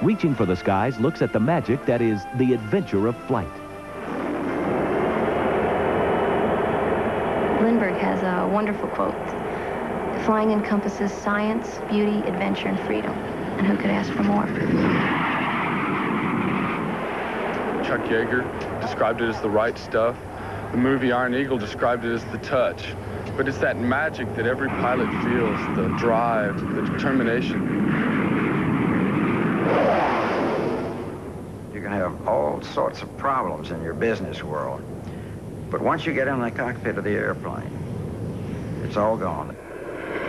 Reaching for the Skies looks at the magic that is the adventure of flight. Lindbergh has a wonderful quote. Flying encompasses science, beauty, adventure, and freedom. And who could ask for more? Chuck Yeager described it as the right stuff. The movie Iron Eagle described it as the touch. But it's that magic that every pilot feels, the drive, the determination. You're going to have all sorts of problems in your business world. But once you get in the cockpit of the airplane, it's all gone.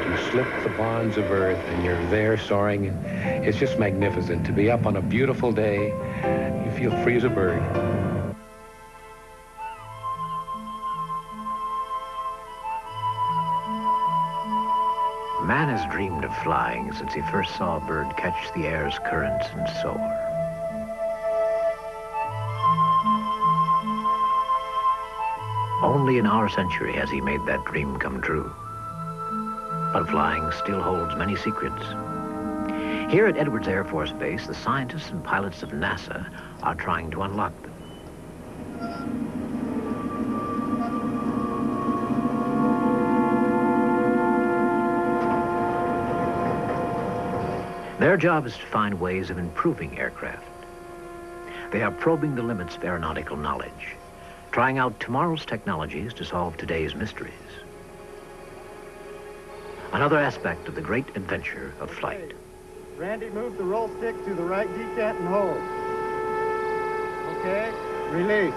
You slip the bonds of earth and you're there soaring. It's just magnificent to be up on a beautiful day. You feel free as a bird. Man has dreamed of flying since he first saw a bird catch the air's currents and soar. Only in our century has he made that dream come true. But flying still holds many secrets. Here at Edwards Air Force Base, the scientists and pilots of NASA are trying to unlock them. Their job is to find ways of improving aircraft. They are probing the limits of aeronautical knowledge, trying out tomorrow's technologies to solve today's mysteries. Another aspect of the great adventure of flight. Randy, move the roll stick to the right decant and hold. Okay, release.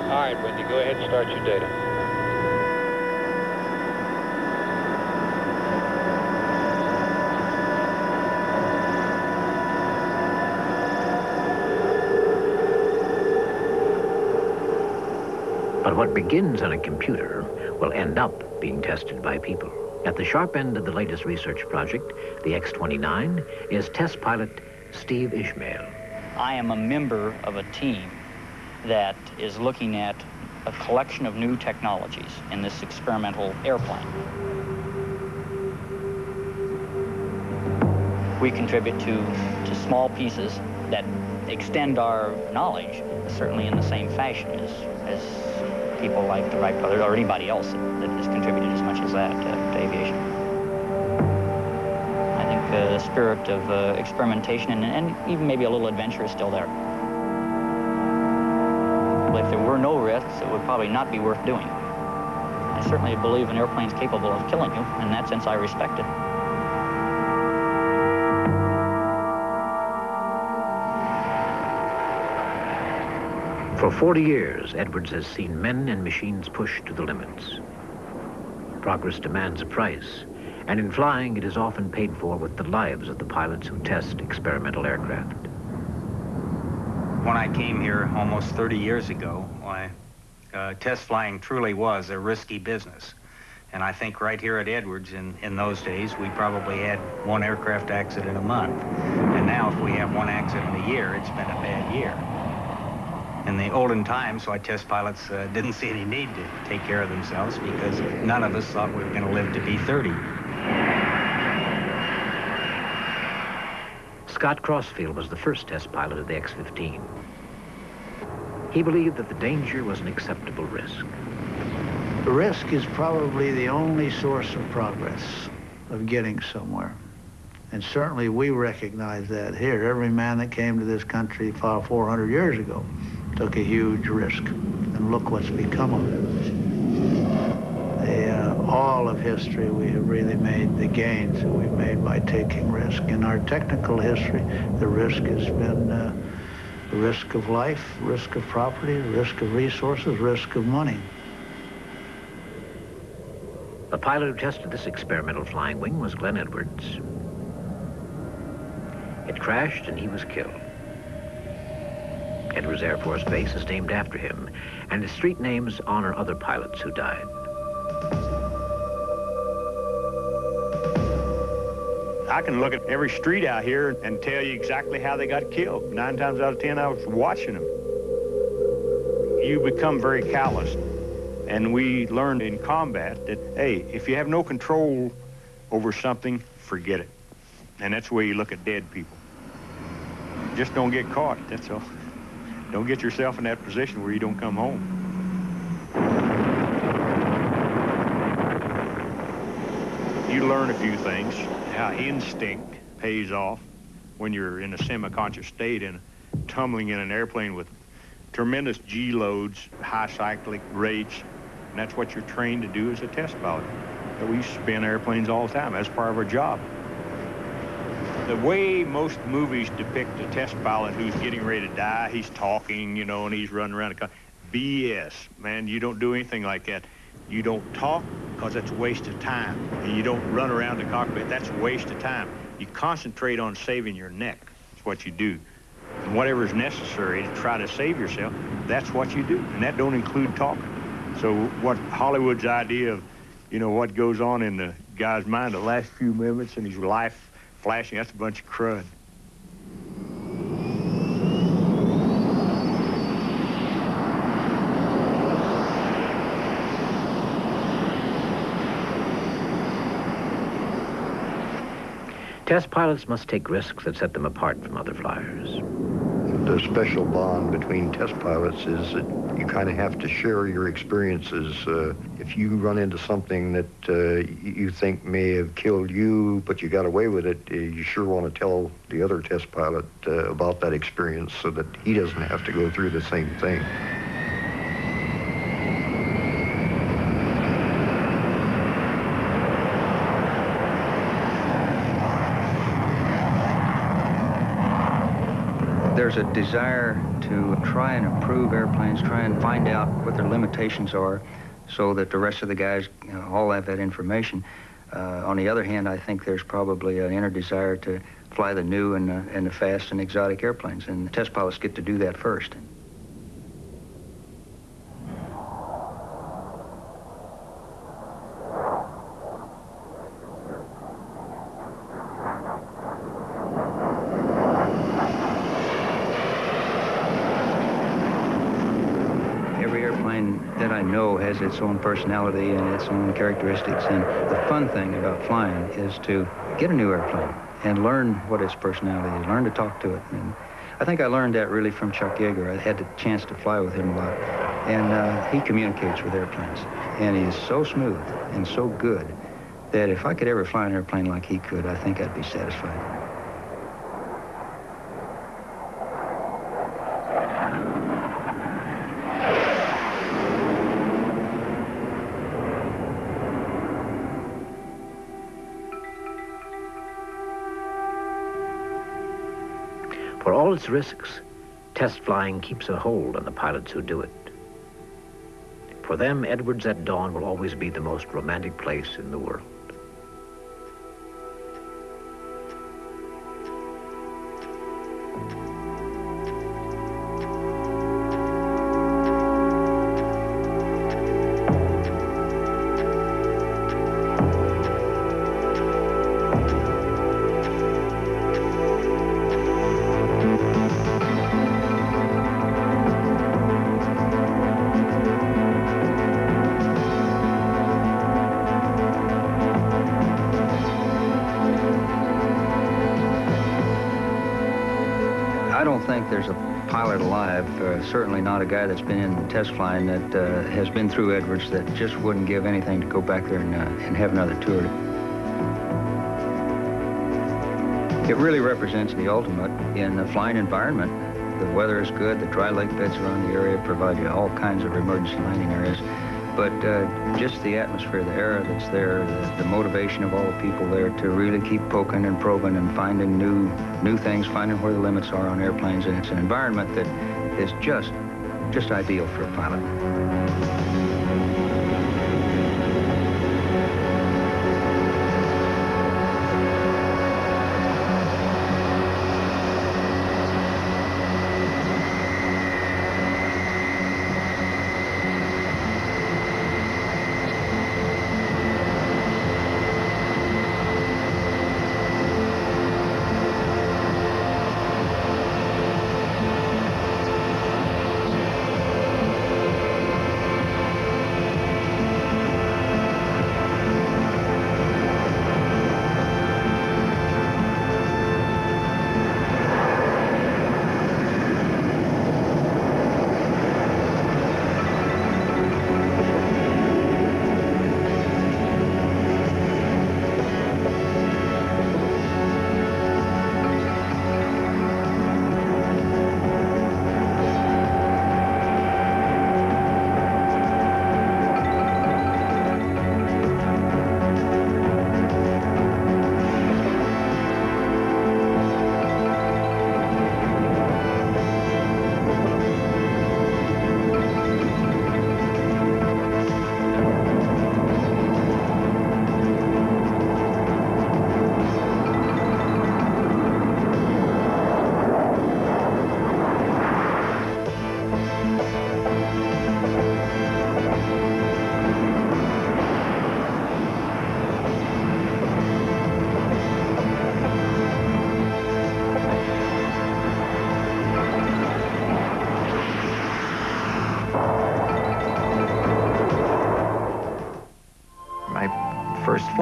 All right, Wendy, go ahead and start your data. But what begins on a computer will end up being tested by people. At the sharp end of the latest research project, the X-29, is test pilot Steve Ishmael. I am a member of a team that is looking at a collection of new technologies in this experimental airplane. We contribute to small pieces that extend our knowledge, certainly in the same fashion as people like the Wright brothers or anybody else that has contributed as much as that to aviation. I think the spirit of experimentation and even maybe a little adventure is still there. If there were no risks, it would probably not be worth doing. I certainly believe an airplane's capable of killing you. In that sense, I respect it. For 40 years, Edwards has seen men and machines pushed to the limits. Progress demands a price, and in flying, it is often paid for with the lives of the pilots who test experimental aircraft. When I came here almost 30 years ago, test flying truly was a risky business. And I think right here at Edwards in those days, we probably had one aircraft accident a month. And now if we have one accident a year, it's been a bad year. In the olden times, test pilots didn't see any need to take care of themselves because none of us thought we were going to live to be 30. Scott Crossfield was the first test pilot of the X-15. He believed that the danger was an acceptable risk. Risk is probably the only source of progress, of getting somewhere. And certainly we recognize that here. Every man that came to this country 400 years ago took a huge risk. And look what's become of it. All of history, we have really made the gains that we've made by taking risk. In our technical history, the risk has been the risk of life, risk of property, risk of resources, risk of money. The pilot who tested this experimental flying wing was Glenn Edwards. It crashed and he was killed. Edwards Air Force Base is named after him, and its street names honor other pilots who died. I can look at every street out here and tell you exactly how they got killed. 9 times out of 10, I was watching them. You become very callous. And we learned in combat that, hey, if you have no control over something, forget it. And that's the way you look at dead people. Just don't get caught, that's all. Don't get yourself in that position where you don't come home. You learn a few things, how instinct pays off when you're in a semi-conscious state and tumbling in an airplane with tremendous G loads, high cyclic rates, and that's what you're trained to do as a test pilot. So we spin airplanes all the time. That's part of our job. The way most movies depict a test pilot who's getting ready to die, he's talking, you know, and he's running around the BS, man, you don't do anything like that. You don't talk because that's a waste of time. And you don't run around the cockpit, that's a waste of time. You concentrate on saving your neck. That's what you do. And whatever is necessary to try to save yourself, that's what you do. And that don't include talking. So what Hollywood's idea of, you know, what goes on in the guy's mind the last few minutes and his life flashing, that's a bunch of crud. Test pilots must take risks that set them apart from other flyers. The special bond between test pilots is that you kind of have to share your experiences. If you run into something that you think may have killed you, but you got away with it, you sure want to tell the other test pilot about that experience so that he doesn't have to go through the same thing. There's a desire to try and improve airplanes, try and find out what their limitations are so that the rest of the guys all have that information. On the other hand, I think there's probably an inner desire to fly the new and the fast and exotic airplanes, and test pilots get to do that first. That I know has its own personality and its own characteristics, and the fun thing about flying is to get a new airplane and learn what its personality is, learn to talk to it. And I think I learned that really from Chuck Yeager. I had the chance to fly with him a lot, and he communicates with airplanes, and he's so smooth and so good that if I could ever fly an airplane like he could, I think I'd be satisfied. For all its risks, test flying keeps a hold on the pilots who do it. For them, Edwards at dawn will always be the most romantic place in the world. I don't think there's a pilot alive, certainly not a guy that's been in test flying that has been through Edwards that just wouldn't give anything to go back there and have another tour. It really represents the ultimate in the flying environment. The weather is good, the dry lake beds around the area provide you all kinds of emergency landing areas. But just the atmosphere, the air that's there, the motivation of all the people there to really keep poking and probing and finding new things, finding where the limits are on airplanes. And it's an environment that is just ideal for a pilot.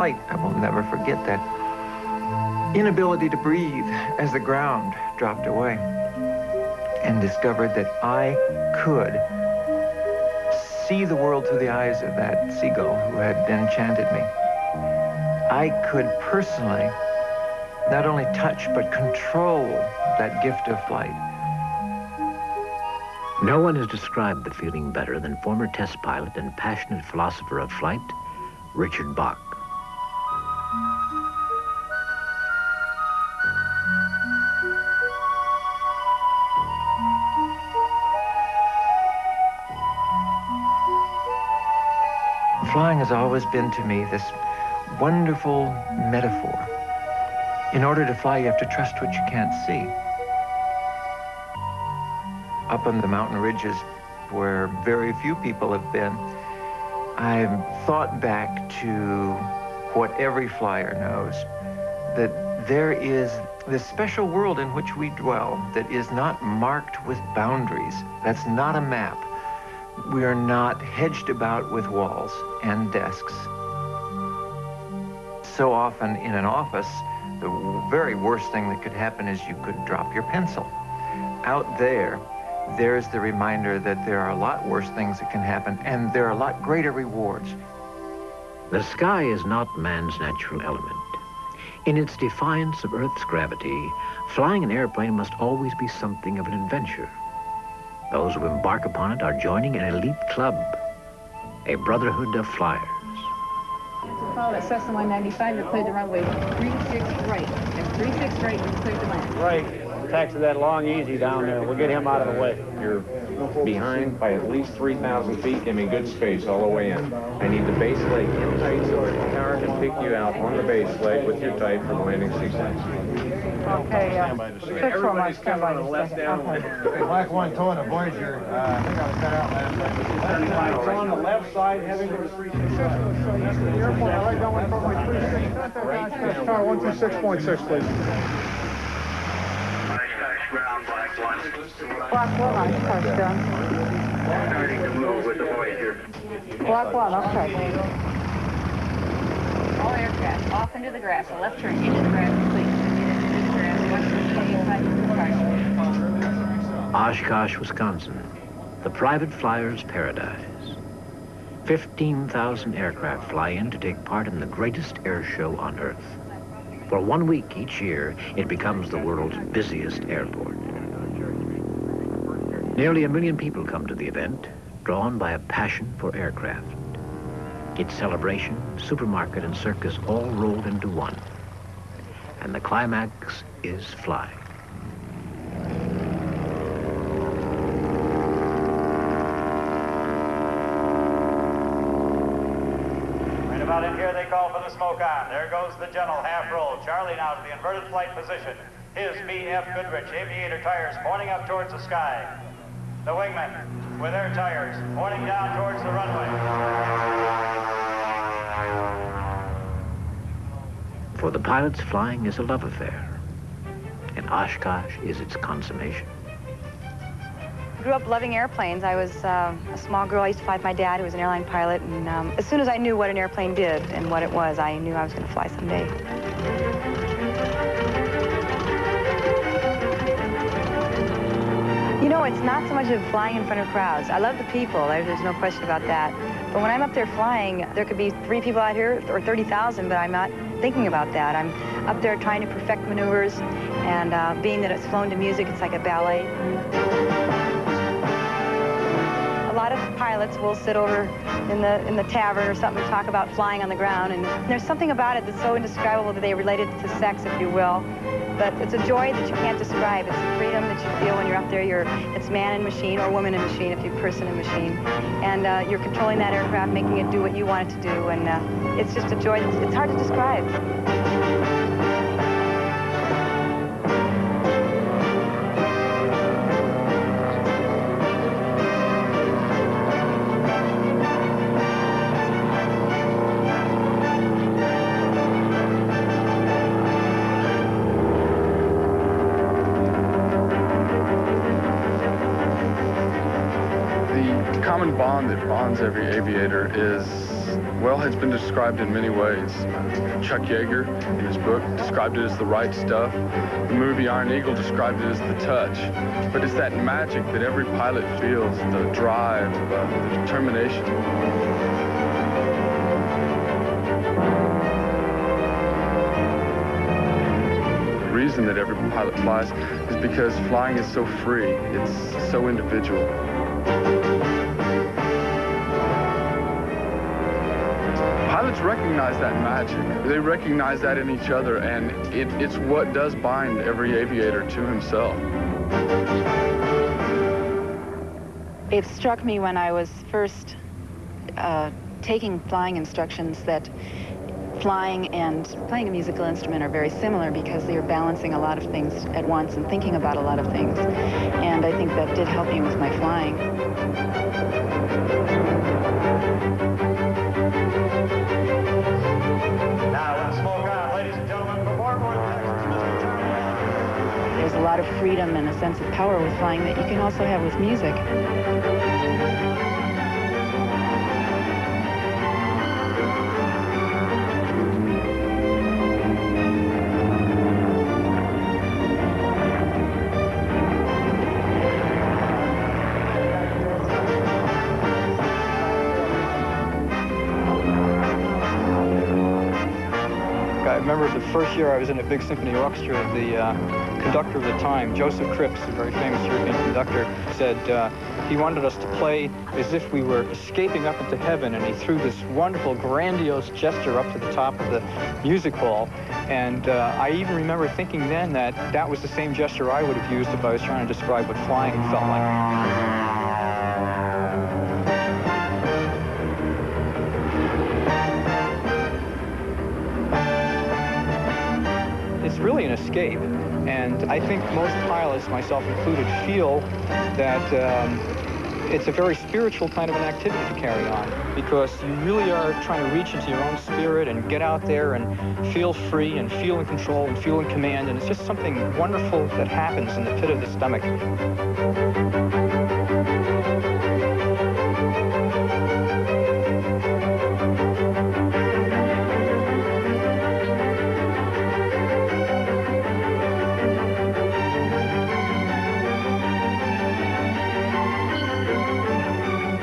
flight. I will never forget that inability to breathe as the ground dropped away, and discovered that I could see the world through the eyes of that seagull who had enchanted me. I could personally not only touch but control that gift of flight. No one has described the feeling better than former test pilot and passionate philosopher of flight, Richard Bach. Flying has always been to me this wonderful metaphor. In order to fly, you have to trust what you can't see. Up on the mountain ridges where very few people have been, I've thought back to what every flyer knows, that there is this special world in which we dwell that is not marked with boundaries. That's not a map. We are not hedged about with walls and desks. So often in an office, the very worst thing that could happen is you could drop your pencil. Out there, there's the reminder that there are a lot worse things that can happen, and there are a lot greater rewards. The sky is not man's natural element. In its defiance of Earth's gravity, flying an airplane must always be something of an adventure. Those who embark upon it are joining an elite club, a brotherhood of flyers. To follow that Cessna 195, you cleared the runway 36 right. And 36 right, you cleared the land. Right. Taxi that long easy down there. We'll get him out of the way. You're behind by at least 3,000 feet. Give me good space all the way in. I need the base leg in tight so the car can pick you out on the base leg with your tight for the landing sequence. Okay, everybody stand by the left down. Black one towing a Voyager. I think I was cut out last night. It's on the left side, heading to the 36. The airport, I like going for my 36. Car 126.6, please. Block 1, I touched down. Starting to move with the Voyager. Block 1, okay. All aircraft off into the grass. A left turn into the grass, please. Into the grass. Oshkosh, Wisconsin, the private flyer's paradise. 15,000 aircraft fly in to take part in the greatest air show on Earth. For 1 week each year, it becomes the world's busiest airport. Nearly 1 million people come to the event, drawn by a passion for aircraft. It's celebration, supermarket, and circus all rolled into one. And the climax is flying. Right about in here, they call for the smoke on. There goes the gentle half roll. Charlie now to the inverted flight position. His B.F. Goodrich aviator tires pointing up towards the sky. The wingmen with their tires pointing down towards the runway. For the pilots, flying is a love affair, and Oshkosh is its consummation. I grew up loving airplanes. I was a small girl. I used to fly with my dad, who was an airline pilot, and as soon as I knew what an airplane did and what it was, I knew I was going to fly someday. You know, it's not so much of flying in front of crowds. I love the people. There's no question about that. But when I'm up there flying, there could be 3 people out here or 30,000, but I'm not thinking about that. I'm up there trying to perfect maneuvers, and being that it's flown to music, it's like a ballet. A lot of pilots will sit over in the tavern or something and talk about flying on the ground, and there's something about it that's so indescribable that they relate it to sex, if you will. But it's a joy that you can't describe. It's the freedom that you feel when you're up there. It's man and machine, or woman and machine, if you're person and machine. And you're controlling that aircraft, making it do what you want it to do. And it's just a joy. It's hard to describe. Common bond that bonds every aviator is Well, it's been described in many ways. Chuck Yeager, in his book, described it as the right stuff. The movie Iron Eagle described it as the touch. But it's that magic that every pilot feels, the drive, the determination. The reason that every pilot flies is because flying is so free. It's so individual. Pilots recognize that magic. They recognize that in each other, and it's what does bind every aviator to himself. It struck me when I was first taking flying instructions that flying and playing a musical instrument are very similar because you're balancing a lot of things at once and thinking about a lot of things. And I think that did help me with my flying. There's a lot of freedom and a sense of power with flying that you can also have with music. I remember the first year I was in a big symphony orchestra, the conductor of the time, Joseph Cripps, a very famous European conductor, said he wanted us to play as if we were escaping up into heaven, and he threw this wonderful, grandiose gesture up to the top of the music hall. And I even remember thinking then that that was the same gesture I would have used if I was trying to describe what flying felt like. It's really an escape, and I think most pilots, myself included, feel that it's a very spiritual kind of an activity to carry on, because you really are trying to reach into your own spirit and get out there and feel free and feel in control and feel in command, and it's just something wonderful that happens in the pit of the stomach.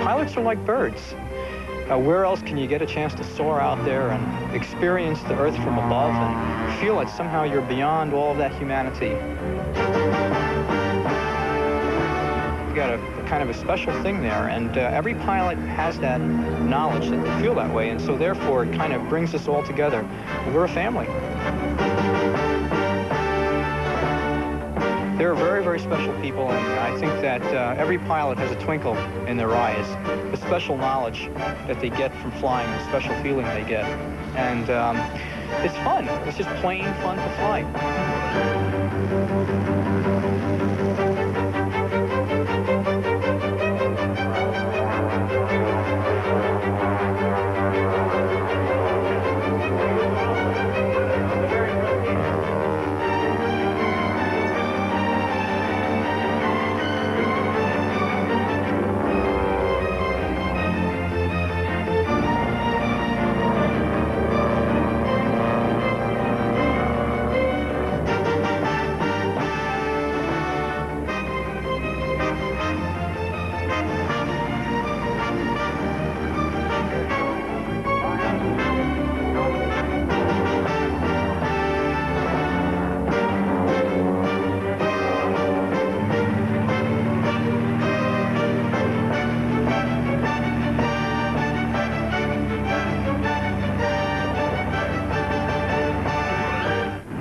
Pilots are like birds. Where else can you get a chance to soar out there and experience the earth from above and feel that somehow you're beyond all of that humanity? You've got a kind of a special thing there, and every pilot has that knowledge that they feel that way, and so therefore it kind of brings us all together. We're a family. They're very, very special people, and I think that every pilot has a twinkle in their eyes, the special knowledge that they get from flying, the special feeling they get. And it's fun. It's just plain fun to fly.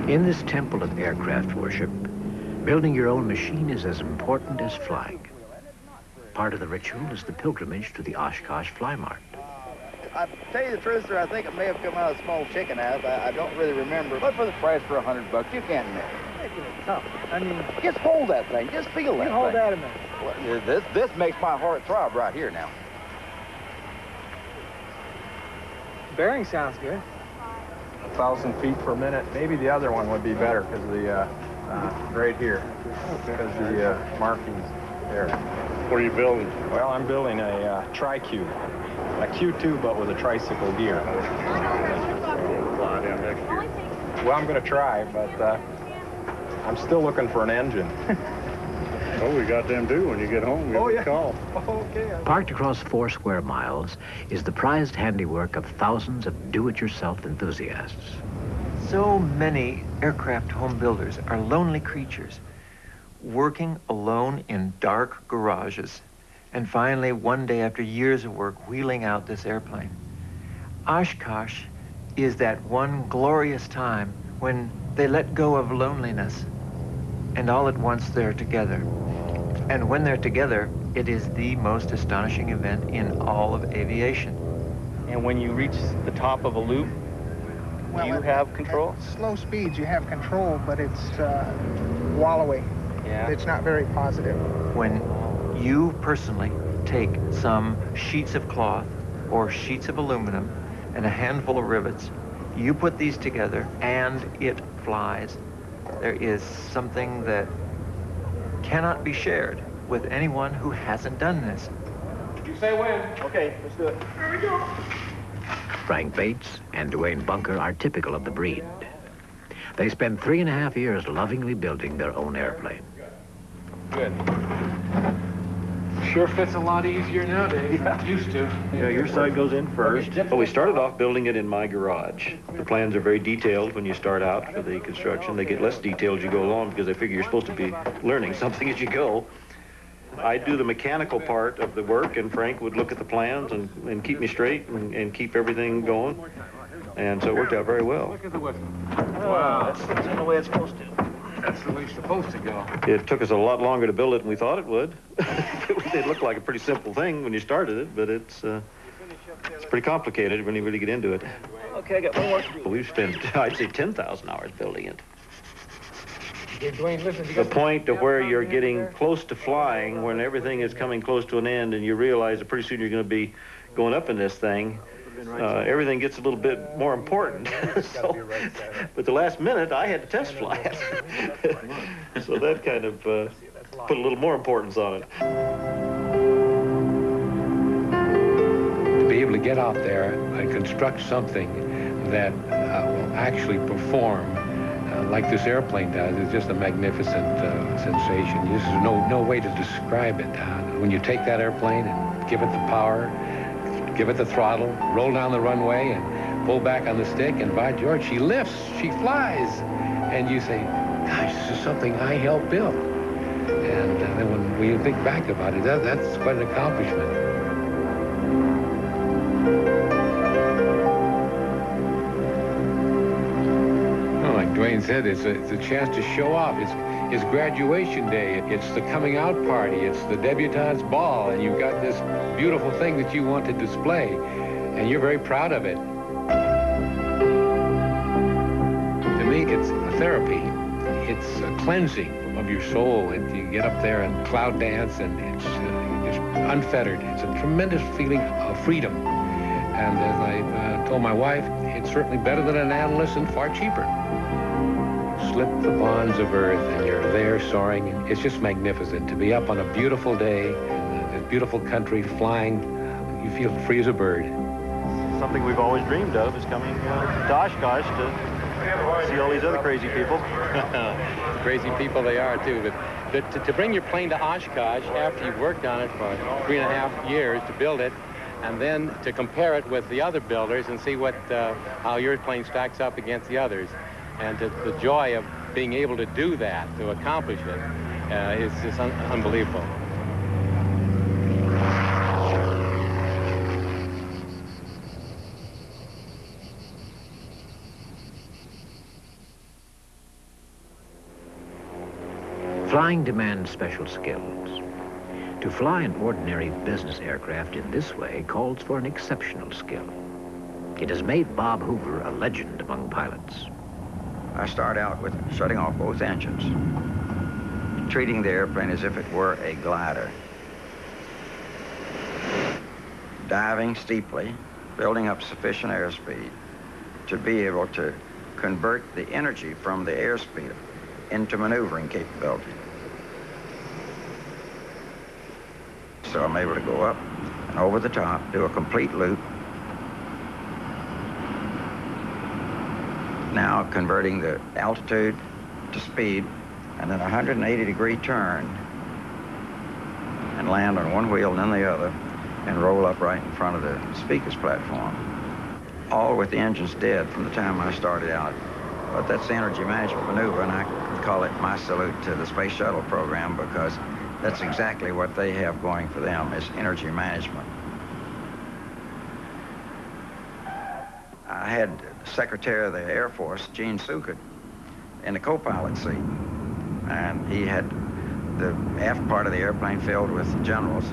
In this temple of aircraft worship, building your own machine is as important as flying. Part of the ritual is the pilgrimage to the Oshkosh Fly Mart. I tell you the truth, sir, I think it may have come out of a small chicken house. I don't really remember. But for the price for $100, you can't miss. Tough. I mean, just hold that thing. Just feel that thing. Hold that a minute. Well, this makes my heart throb right here now. Bearing sounds good. 1,000 feet per minute. Maybe the other one would be better because the right here, because the markings there. What are you building? Well, I'm building a tri-cube. a Q2, but with a tricycle gear. Well, I'm going to try, but I'm still looking for an engine. Oh, we got them due when you get home. Oh, yeah. Call. Okay. Parked across 4 square miles is the prized handiwork of thousands of do-it-yourself enthusiasts. So many aircraft home builders are lonely creatures, working alone in dark garages, and finally, one day after years of work, wheeling out this airplane. Oshkosh is that one glorious time when they let go of loneliness, and all at once they're together. And when they're together, it is the most astonishing event in all of aviation. And when you reach the top of a loop, you have control? At slow speeds, you have control, but it's wallowy. Yeah. It's not very positive. When you personally take some sheets of cloth or sheets of aluminum and a handful of rivets, you put these together and it flies. There is something that cannot be shared with anyone who hasn't done this. You say when? Okay, let's do it. Here we go. Frank Bates and Dwayne Bunker are typical of the breed. They spent 3.5 years lovingly building their own airplane. Good. Sure fits a lot easier nowadays. Yeah. Used to. Yeah, your side goes in first. Well, we started off building it in my garage. The plans are very detailed when you start out for the construction. They get less detailed as you go along because they figure you're supposed to be learning something as you go. I do the mechanical part of the work, and Frank would look at the plans and keep me straight and keep everything going. And so it worked out very well. Look at the whistle. Wow, that's the way it's supposed to. That's the way it's supposed to go. It took us a lot longer to build it than we thought it would. It looked like a pretty simple thing when you started it, but it's pretty complicated when you really get into it. Okay, I got one more. We've spent, I'd say, 10,000 hours building it. Okay, Dwayne, listen. The point to where you're getting close to flying, when everything is coming close to an end, and you realize that pretty soon you're going to be going up in this thing, everything gets a little bit more important. But the last minute, I had to test fly it. So that kind of put a little more importance on it. To be able to get out there and construct something that will actually perform like this airplane does is just a magnificent sensation. There's no way to describe it. When you take that airplane and give it the power, give it the throttle, roll down the runway and pull back on the stick, and by George, she lifts, she flies. And you say, gosh, this is something I helped build. And then when we think back about it, that's quite an accomplishment. Well, like Dwayne said, it's a chance to show off. It's graduation day, it's the coming out party, it's the debutante's ball, and you've got this beautiful thing that you want to display, and you're very proud of it. To me, it's a therapy. It's a cleansing of your soul. You get up there and cloud dance, and it's just unfettered. It's a tremendous feeling of freedom. And as I told my wife, it's certainly better than an adolescent, far cheaper. Slip the bonds of earth, and you're there soaring. It's just magnificent to be up on a beautiful day, a beautiful country, flying. You feel free as a bird. Something we've always dreamed of is coming to Oshkosh to see all these other crazy people. Crazy people they are, too. But to bring your plane to Oshkosh after you've worked on it for 3.5 years to build it, and then to compare it with the other builders and see how your plane stacks up against the others. And the joy of being able to do that, to accomplish it, is just unbelievable. Flying demands special skills. To fly an ordinary business aircraft in this way calls for an exceptional skill. It has made Bob Hoover a legend among pilots. I start out with shutting off both engines, treating the airplane as if it were a glider. Diving steeply, building up sufficient airspeed to be able to convert the energy from the airspeed into maneuvering capability. So I'm able to go up and over the top, do a complete loop. Now converting the altitude to speed, and then a 180-degree turn, and land on one wheel and then the other, and roll up right in front of the speakers platform. All with the engines dead from the time I started out. But that's the energy management maneuver, and I call it my salute to the Space Shuttle program, because that's exactly what they have going for them, is energy management. I had Secretary of the Air Force, Gene Sukert, in the co-pilot seat, and he had the aft part of the airplane filled with generals,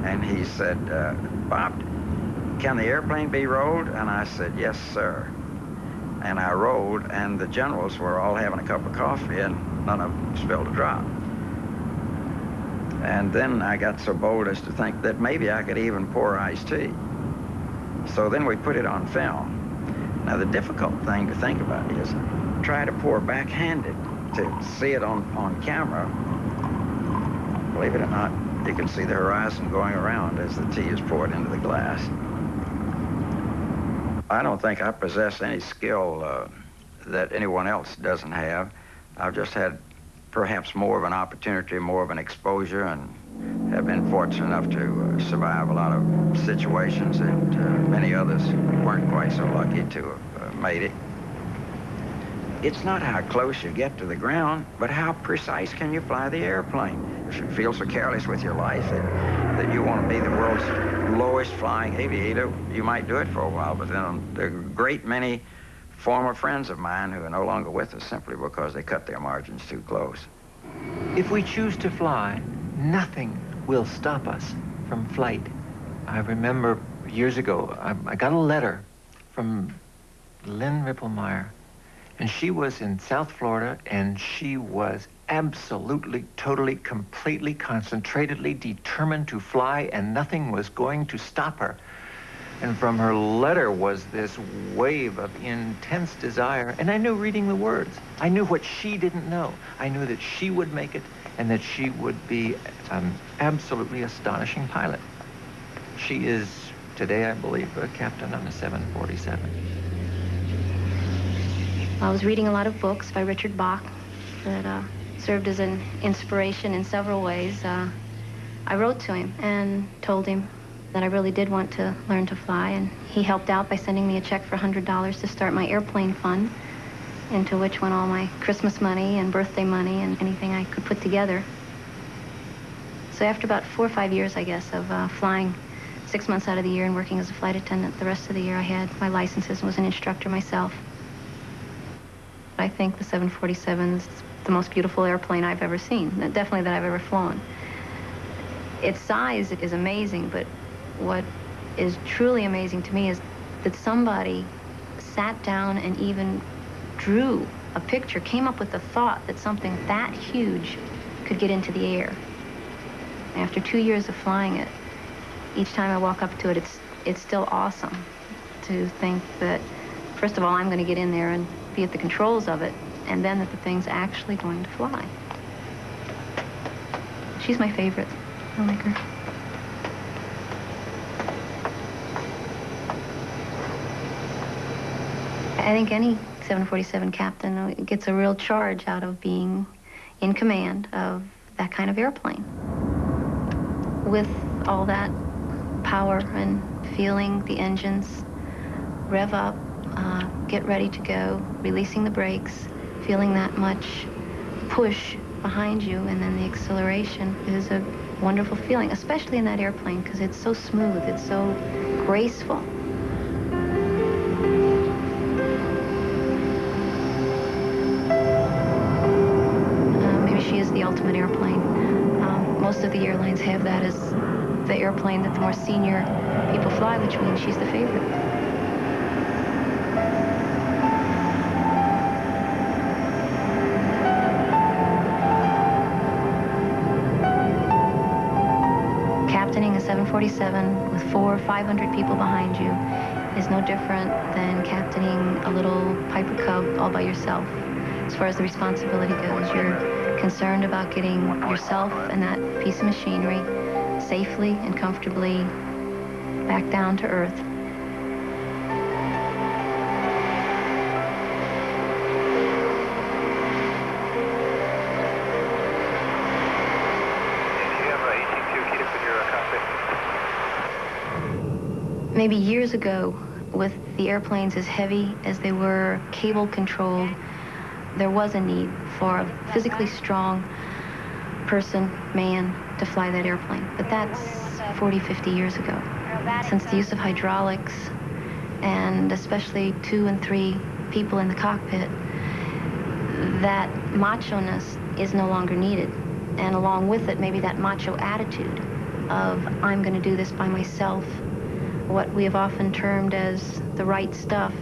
and he said, Bob, can the airplane be rolled? And I said, yes, sir. And I rolled, and the generals were all having a cup of coffee, and none of them spilled a drop. And then I got so bold as to think that maybe I could even pour iced tea. So then we put it on film. Now, the difficult thing to think about is try to pour backhanded to see it on camera. Believe it or not, you can see the horizon going around as the tea is poured into the glass. I don't think I possess any skill that anyone else doesn't have. I've just had perhaps more of an opportunity, more of an exposure, and have been fortunate enough to survive a lot of situations that many others weren't quite so lucky to have made it. It's not how close you get to the ground, but how precise can you fly the airplane. If you feel so careless with your life that you want to be the world's lowest flying aviator, you might do it for a while, but then there are a great many former friends of mine who are no longer with us simply because they cut their margins too close. If we choose to fly, nothing will stop us from flight. I remember years ago, I got a letter from Lynn Rippelmeyer, and she was in South Florida, and she was absolutely, totally, completely, concentratedly determined to fly, and nothing was going to stop her. And from her letter was this wave of intense desire, and I knew reading the words. I knew what she didn't know. I knew that she would make it, and that she would be an absolutely astonishing pilot. She is, today, I believe, a captain on a 747. I was reading a lot of books by Richard Bach that served as an inspiration in several ways. I wrote to him and told him that I really did want to learn to fly, and he helped out by sending me a check for $100 to start my airplane fund, into which went all my Christmas money and birthday money and anything I could put together. So after about 4 or 5 years, I guess, of flying 6 months out of the year and working as a flight attendant, the rest of the year I had my licenses and was an instructor myself. I think the 747 is the most beautiful airplane I've ever seen, definitely that I've ever flown. Its size is amazing, but what is truly amazing to me is that somebody sat down and even drew a picture, came up with the thought that something that huge could get into the air. After 2 years of flying it, each time I walk up to it, it's still awesome to think that, first of all, I'm going to get in there and be at the controls of it, and then that the thing's actually going to fly. She's my favorite. I like her. I think any 747 captain gets a real charge out of being in command of that kind of airplane. With all that power and feeling the engines rev up, get ready to go, releasing the brakes, feeling that much push behind you, and then the acceleration is a wonderful feeling, especially in that airplane, because it's so smooth, it's so graceful. Maybe she is the ultimate airplane. Most of the airlines have that as the airplane that the more senior people fly, which means she's the favorite. Captaining a 747 with 400 or 500 people behind you is no different than captaining a little Piper Cub all by yourself. As far as the responsibility goes, you're concerned about getting yourself and that piece of machinery safely and comfortably back down to earth. Maybe years ago, with the airplanes as heavy as they were, cable controlled, there was a need for a physically strong person, man, to fly that airplane. But that's 40, 50 years ago. Since the use of hydraulics, and especially 2 and 3 people in the cockpit, that macho-ness is no longer needed. And along with it, maybe that macho attitude of, I'm going to do this by myself. What we have often termed as the right stuff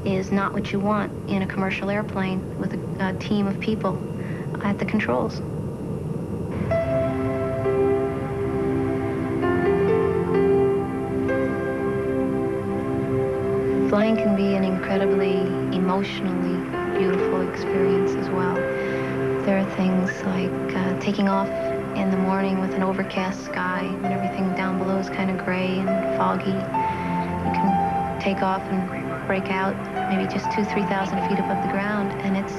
is not what you want in a commercial airplane with a team of people at the controls. Flying can be an incredibly emotionally beautiful experience as well. There are things like taking off in the morning with an overcast sky when everything down below is kind of gray and foggy. You can take off and break out maybe just 2,000 to 3,000 feet above the ground, and it's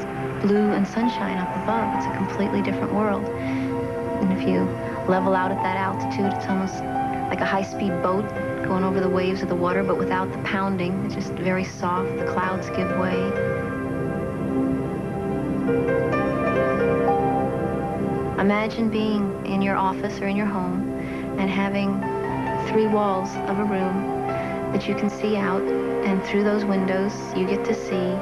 blue and sunshine up above. It's a completely different world. And if you level out at that altitude, it's almost like a high-speed boat going over the waves of the water, but without the pounding. It's just very soft. The clouds give way. Imagine being in your office or in your home and having 3 walls of a room that you can see out, and through those windows you get to see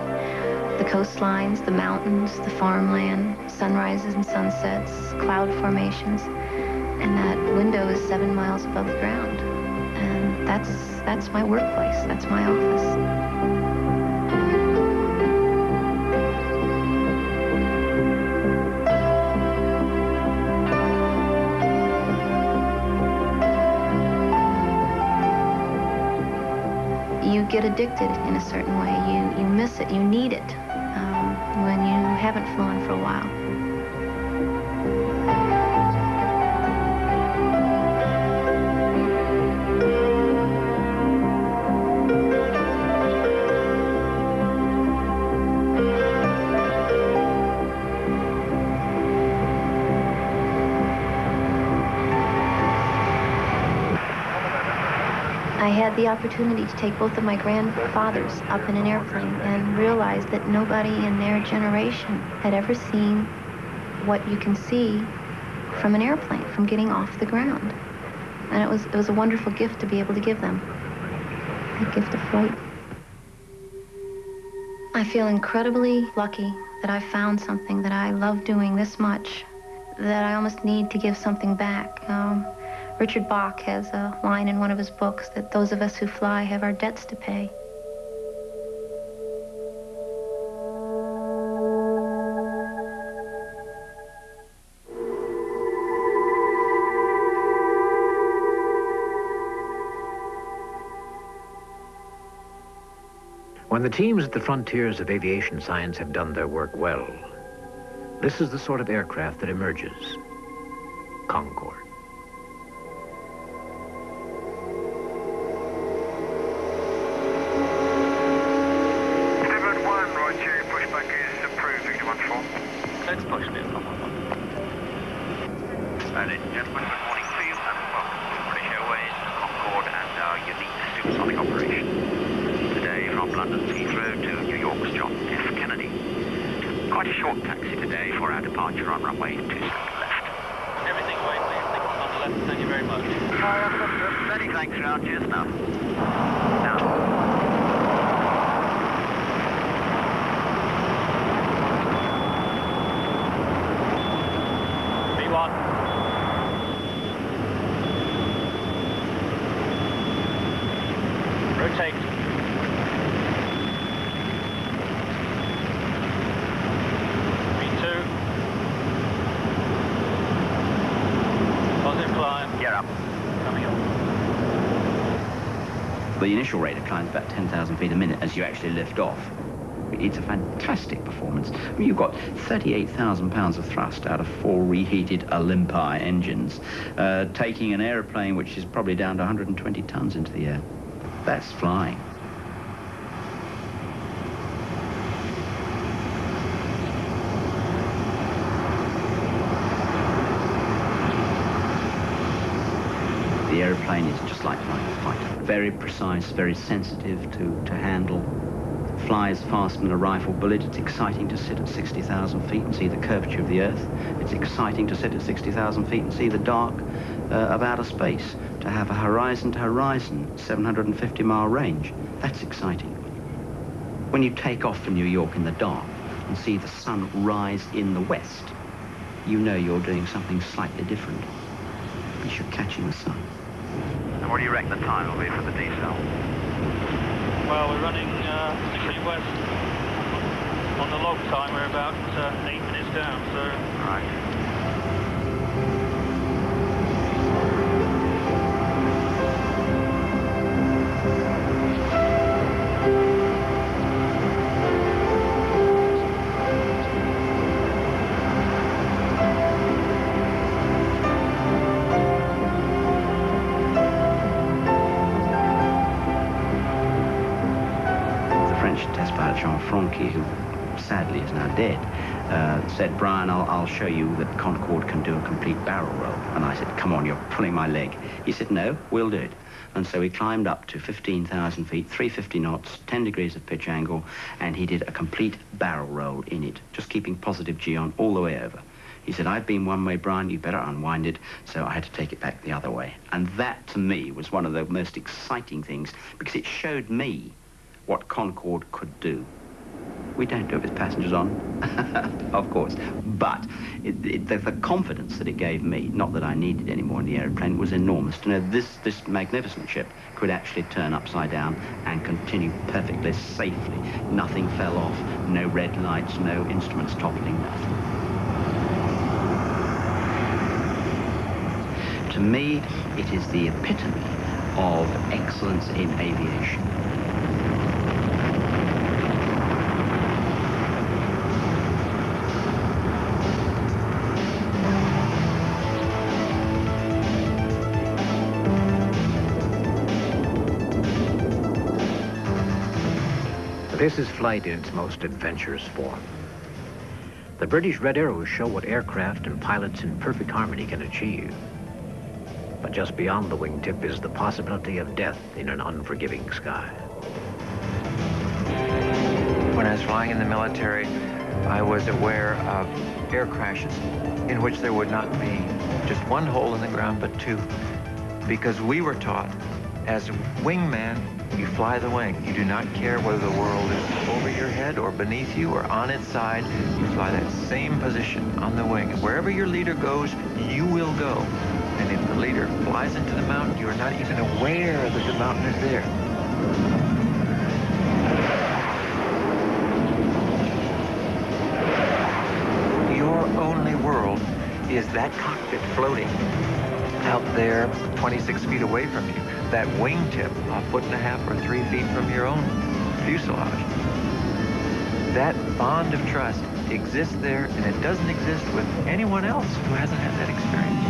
the coastlines, the mountains, the farmland, sunrises and sunsets, cloud formations, and that window is 7 miles above the ground. And that's my workplace, that's my office. You get addicted in a certain way. You miss it, you need it when you haven't flown for a while. I had the opportunity to take both of my grandfathers up in an airplane and realized that nobody in their generation had ever seen what you can see from an airplane, from getting off the ground. And it was a wonderful gift to be able to give them, the gift of flight. I feel incredibly lucky that I found something that I love doing this much, that I almost need to give something back. Richard Bach has a line in one of his books that those of us who fly have our debts to pay. When the teams at the frontiers of aviation science have done their work well, this is the sort of aircraft that emerges. Concorde. Let's push this on. Ladies and gentlemen, good morning to you and welcome to British Airways, Concorde and our unique supersonic operation. Today from London's Heathrow to New York's John F. Kennedy. Quite a short taxi today for our departure on runway 27 left. Everything away, please. Take off on the left. Thank you very much. Many thanks, round. Cheers now. Now. Rotate. V2. Positive climb. Gear up. Coming up. The initial rate of climb is about 10,000 feet a minute as you actually lift off. It's a fantastic performance. I mean, you've got 38,000 pounds of thrust out of 4 reheated Olympi engines, taking an aeroplane which is probably down to 120 tons into the air. That's flying. The aeroplane is just like flying a fighter. Very precise, very sensitive to handle. Flies faster than a rifle bullet. It's exciting to sit at 60,000 feet and see the curvature of the Earth. It's exciting to sit at 60,000 feet and see the dark of outer space. To have a horizon-to-horizon, 750-mile range. That's exciting. When you take off from New York in the dark and see the sun rise in the west, you know you're doing something slightly different. Because you're catching the sun. And what do you reckon the time will be for the decel? Well, we're running 60 west. On the log time, we're about 8 minutes down, so... Right. Who sadly is now dead, said, Brian, I'll show you that Concorde can do a complete barrel roll. And I said, come on, you're pulling my leg. He said, no, we'll do it. And so he climbed up to 15,000 feet, 350 knots, 10 degrees of pitch angle, and he did a complete barrel roll in it, just keeping positive G on all the way over. He said, I've been one way, Brian, you better unwind it. So I had to take it back the other way. And that, to me, was one of the most exciting things, because it showed me what Concorde could do. We don't do it with passengers on, of course, but the confidence that it gave me, not that I needed any more in the aeroplane, was enormous. To know this magnificent ship could actually turn upside down and continue perfectly safely. Nothing fell off, no red lights, no instruments toppling, nothing. To me, it is the epitome of excellence in aviation. This is flight in its most adventurous form. The British Red Arrows show what aircraft and pilots in perfect harmony can achieve. But just beyond the wingtip is the possibility of death in an unforgiving sky. When I was flying in the military, I was aware of air crashes in which there would not be just one hole in the ground, but two. Because we were taught, as a wingman, you fly the wing. You do not care whether the world is over your head or beneath you or on its side. You fly that same position on the wing. And wherever your leader goes, you will go. And if the leader flies into the mountain, you are not even aware that the mountain is there. Your only world is that cockpit floating out there 26 feet away from you. That wingtip, a foot and a half or 3 feet from your own fuselage. That bond of trust exists there, and it doesn't exist with anyone else who hasn't had that experience.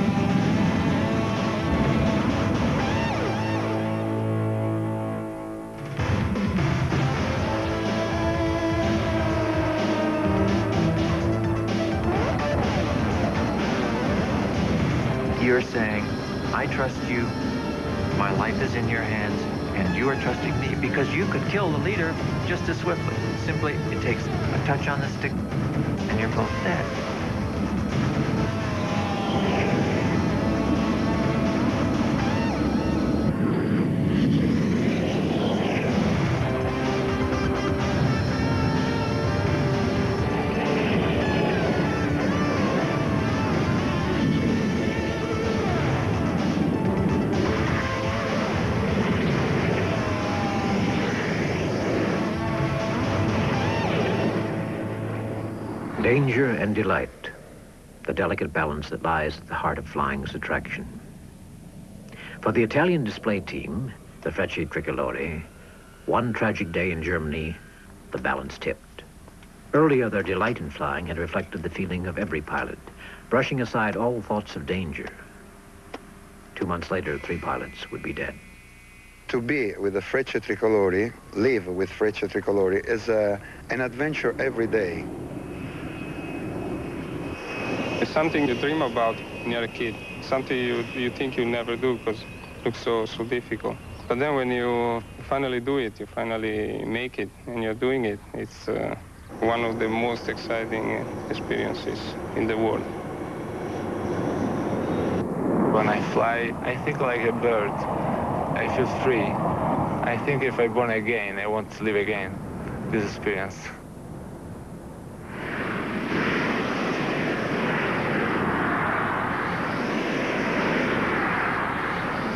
You're saying, I trust you. My life is in your hands, and you are trusting me because you could kill the leader just as swiftly. Simply, it takes a touch on the stick, and you're both dead. Danger and delight, the delicate balance that lies at the heart of flying's attraction. For the Italian display team, the Frecce Tricolore, one tragic day in Germany, the balance tipped. Earlier, their delight in flying had reflected the feeling of every pilot, brushing aside all thoughts of danger. 2 months later, 3 pilots would be dead. To be with the Frecce Tricolori, live with Frecce Tricolori, is an adventure every day. It's something you dream about when you're a kid, something you think you'll never do because it looks so difficult. But then when you finally do it, you finally make it, and you're doing it, it's one of the most exciting experiences in the world. When I fly, I think like a bird. I feel free. I think if I'm born again, I want to live again this experience.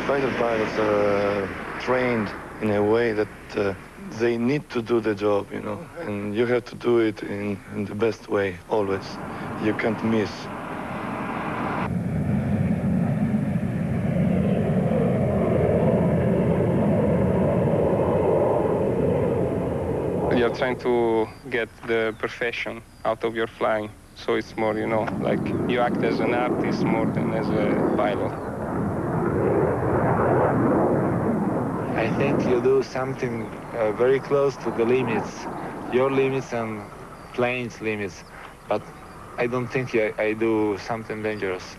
Fighter pilots are trained in a way that they need to do the job, you know, and you have to do it in the best way, always. You can't miss. You're trying to get the perfection out of your flying, so it's more, you know, like you act as an artist more than as a pilot. I think you do something very close to the limits, your limits and plane's limits, but I don't think I do something dangerous.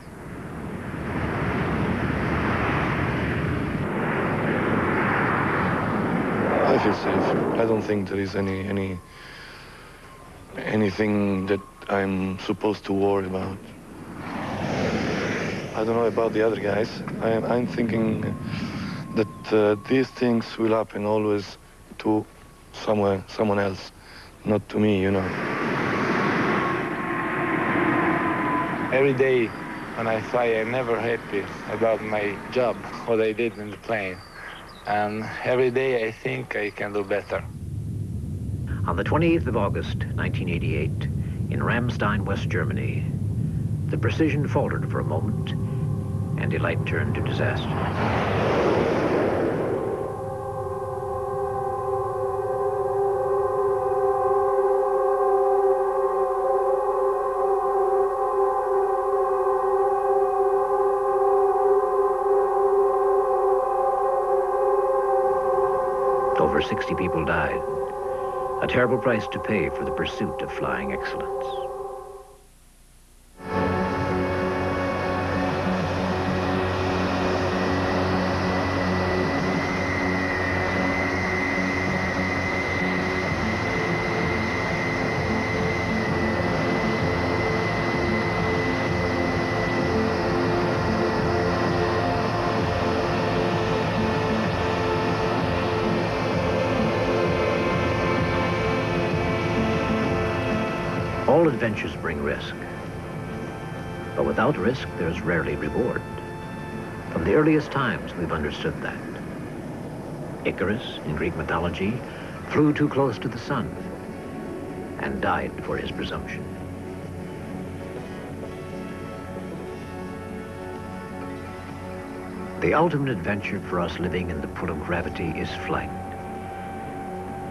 I feel safe. I don't think there is anything that I'm supposed to worry about. I don't know about the other guys. I'm thinking that these things will happen always to someone else, not to me, you know. Every day when I fly, I'm never happy about my job, what I did in the plane. And every day I think I can do better. On the 28th of August, 1988, in Ramstein, West Germany, the Precision faltered for a moment, and delight turned to disaster. Over 60 people died, a terrible price to pay for the pursuit of flying excellence. All adventures bring risk, but without risk, there's rarely reward. From the earliest times, we've understood that. Icarus, in Greek mythology, flew too close to the sun and died for his presumption. The ultimate adventure for us living in the pull of gravity is flight.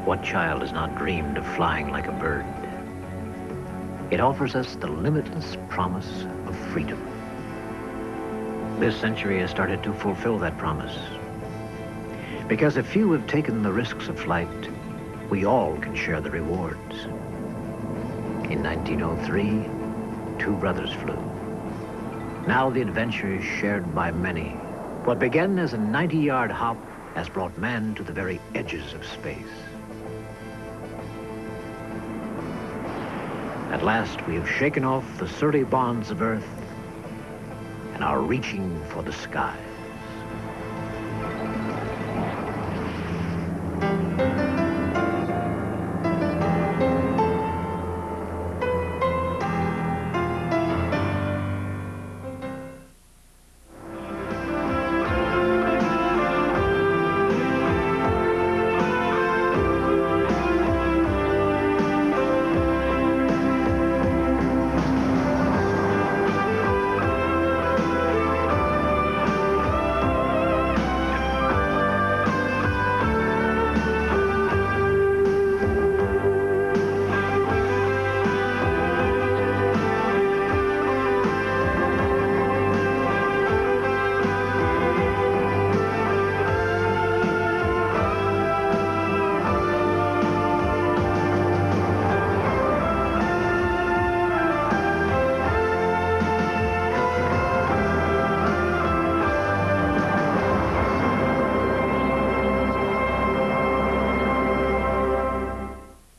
What child has not dreamed of flying like a bird? It offers us the limitless promise of freedom. This century has started to fulfill that promise. Because if few have taken the risks of flight, we all can share the rewards. In 1903, 2 brothers flew. Now the adventure is shared by many. What began as a 90-yard hop has brought man to the very edges of space. At last, we have shaken off the surly bonds of Earth and are reaching for the sky.